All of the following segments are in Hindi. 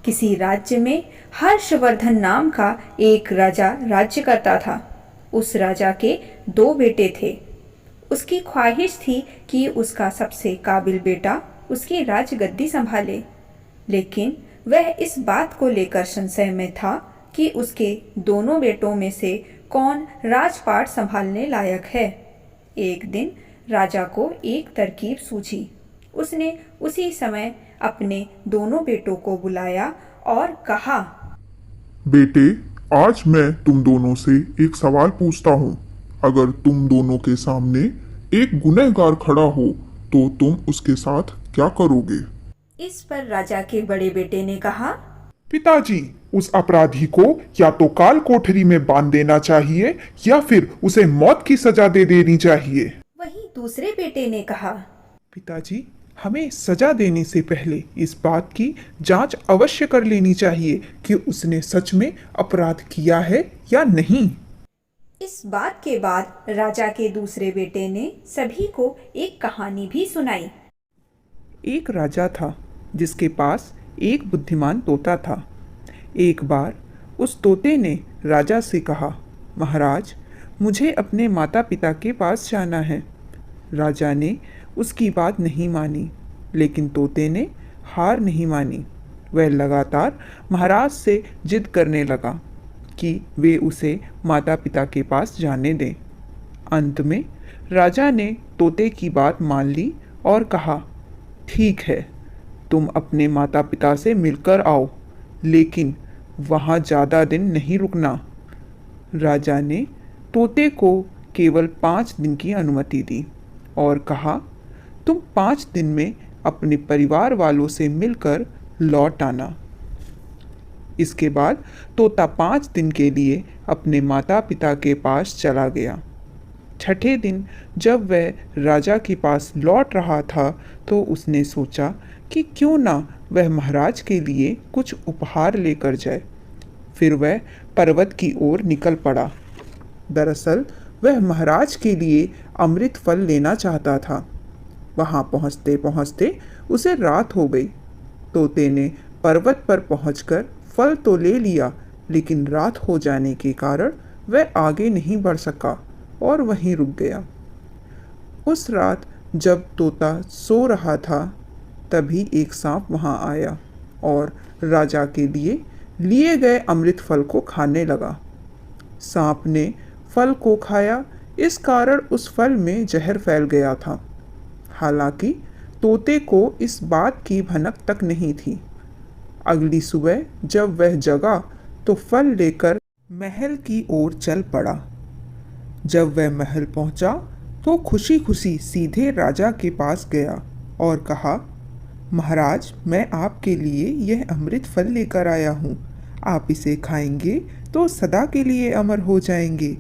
किसी राज्य में हर्षवर्धन नाम का एक राजा राज्य करता था। उस राजा के दो बेटे थे। उसकी ख्वाहिश थी कि उसका सबसे काबिल बेटा उसकी राजगद्दी संभाले, लेकिन वह इस बात को लेकर संशय में था कि उसके दोनों बेटों में से कौन राजपाट संभालने लायक है। एक दिन राजा को एक तरकीब सूझी। उसने उसी समय अपने दोनों बेटों को बुलाया और कहा, बेटे, आज मैं तुम दोनों से एक सवाल पूछता हूँ। अगर तुम दोनों के सामने एक गुनहगार खड़ा हो तो तुम उसके साथ क्या करोगे? इस पर राजा के बड़े बेटे ने कहा, पिताजी, उस अपराधी को या तो काल कोठरी में बांध देना चाहिए या फिर उसे मौत की सजा दे देनी चाहिए। वहीं दूसरे बेटे ने कहा, पिताजी, हमें सजा देने से पहले इस बात की जांच अवश्य कर लेनी चाहिए कि उसने सच में अपराध किया है या नहीं। इस बात के बाद राजा के दूसरे बेटे ने सभी को एक कहानी भी सुनाई। एक राजा था जिसके पास एक बुद्धिमान तोता था। एक बार उस तोते ने राजा से कहा, महाराज, मुझे अपने माता पिता के पास जाना है। राजा ने उसकी बात नहीं मानी, लेकिन तोते ने हार नहीं मानी। वह लगातार महाराज से जिद करने लगा कि वे उसे माता पिता के पास जाने दें। अंत में राजा ने तोते की बात मान ली और कहा, ठीक है, तुम अपने माता पिता से मिलकर आओ, लेकिन वहाँ ज़्यादा दिन नहीं रुकना। राजा ने तोते को केवल 5 दिन की अनुमति दी और कहा, तुम 5 दिन में अपने परिवार वालों से मिलकर लौट आना। इसके बाद तोता 5 दिन के लिए अपने माता पिता के पास चला गया। छठे दिन जब वह राजा के पास लौट रहा था तो उसने सोचा कि क्यों ना वह महाराज के लिए कुछ उपहार लेकर जाए। फिर वह पर्वत की ओर निकल पड़ा। दरअसल वह महाराज के लिए अमृत फल लेना चाहता था। वहाँ पहुँचते पहुँचते उसे रात हो गई। तोते ने पर्वत पर पहुँचकर फल तो ले लिया, लेकिन रात हो जाने के कारण वह आगे नहीं बढ़ सका और वहीं रुक गया। उस रात जब तोता सो रहा था, तभी एक सांप वहाँ आया और राजा के लिए गए अमृत फल को खाने लगा। सांप ने फल को खाया, इस कारण उस फल में जहर फैल गया था। हालांकि तोते को इस बात की भनक तक नहीं थी। अगली सुबह जब वह जगा तो फल लेकर महल की ओर चल पड़ा। जब वह महल पहुंचा तो खुशी खुशी सीधे राजा के पास गया और कहा, महाराज, मैं आपके लिए यह अमृत फल लेकर आया हूँ। आप इसे खाएंगे तो सदा के लिए अमर हो जाएंगे।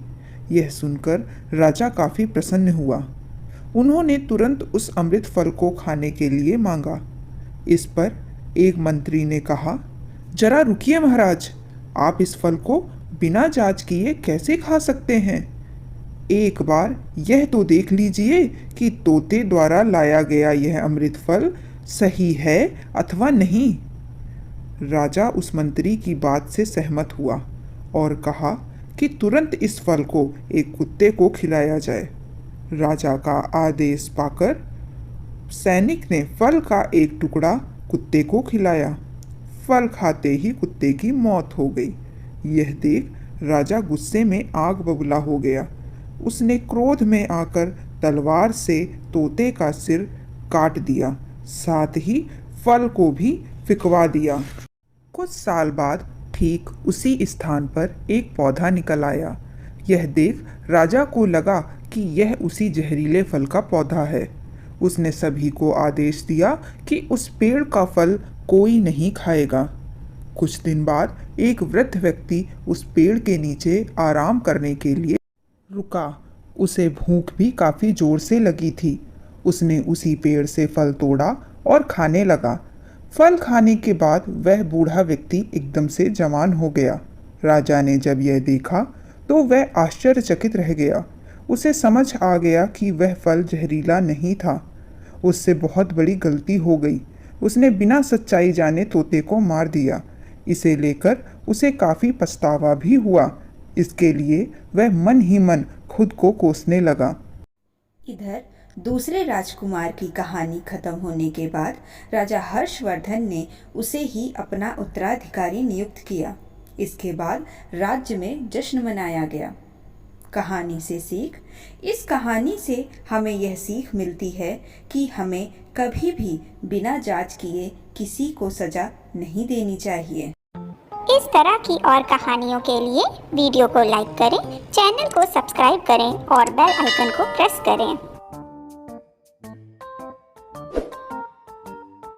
यह सुनकर राजा काफ़ी प्रसन्न हुआ। उन्होंने तुरंत उस अमृत फल को खाने के लिए मांगा। इस पर एक मंत्री ने कहा, जरा रुकिए महाराज, आप इस फल को बिना जांच किए कैसे खा सकते हैं? एक बार यह तो देख लीजिए कि तोते द्वारा लाया गया यह अमृत फल सही है अथवा नहीं। राजा उस मंत्री की बात से सहमत हुआ और कहा कि तुरंत इस फल को एक कुत्ते को खिलाया जाए। राजा का आदेश पाकर सैनिक ने फल का एक टुकड़ा कुत्ते को खिलाया। फल खाते ही कुत्ते की मौत हो गई। यह देख राजा गुस्से में आग बबूला हो गया। उसने क्रोध में आकर तलवार से तोते का सिर काट दिया, साथ ही फल को भी फिकवा दिया। कुछ साल बाद ठीक उसी स्थान पर एक पौधा निकल आया। यह देख राजा को लगा कि यह उसी जहरीले फल का पौधा है। उसने सभी को आदेश दिया कि उस पेड़ का फल कोई नहीं खाएगा। कुछ दिन बाद एक वृद्ध व्यक्ति उस पेड़ के नीचे आराम करने के लिए रुका। उसे भूख भी काफ़ी ज़ोर से लगी थी। उसने उसी पेड़ से फल तोड़ा और खाने लगा। फल खाने के बाद वह बूढ़ा व्यक्ति एकदम से जवान हो गया। राजा ने जब यह देखा तो वह आश्चर्यचकित रह गया। उसे समझ आ गया कि वह फल जहरीला नहीं था। उससे बहुत बड़ी गलती हो गई। उसने बिना सच्चाई जाने तोते को मार दिया। इसे लेकर उसे काफ़ी पछतावा भी हुआ। इसके लिए वह मन ही मन खुद को कोसने लगा। इधर दूसरे राजकुमार की कहानी खत्म होने के बाद राजा हर्षवर्धन ने उसे ही अपना उत्तराधिकारी नियुक्त किया। इसके बाद राज्य में जश्न मनाया गया। कहानी से सीख। इस कहानी से हमें यह सीख मिलती है कि हमें कभी भी बिना जांच किए किसी को सजा नहीं देनी चाहिए। इस तरह की और कहानियों के लिए वीडियो को लाइक करें, चैनल को सब्सक्राइब करें और बेल आइकन को प्रेस करें।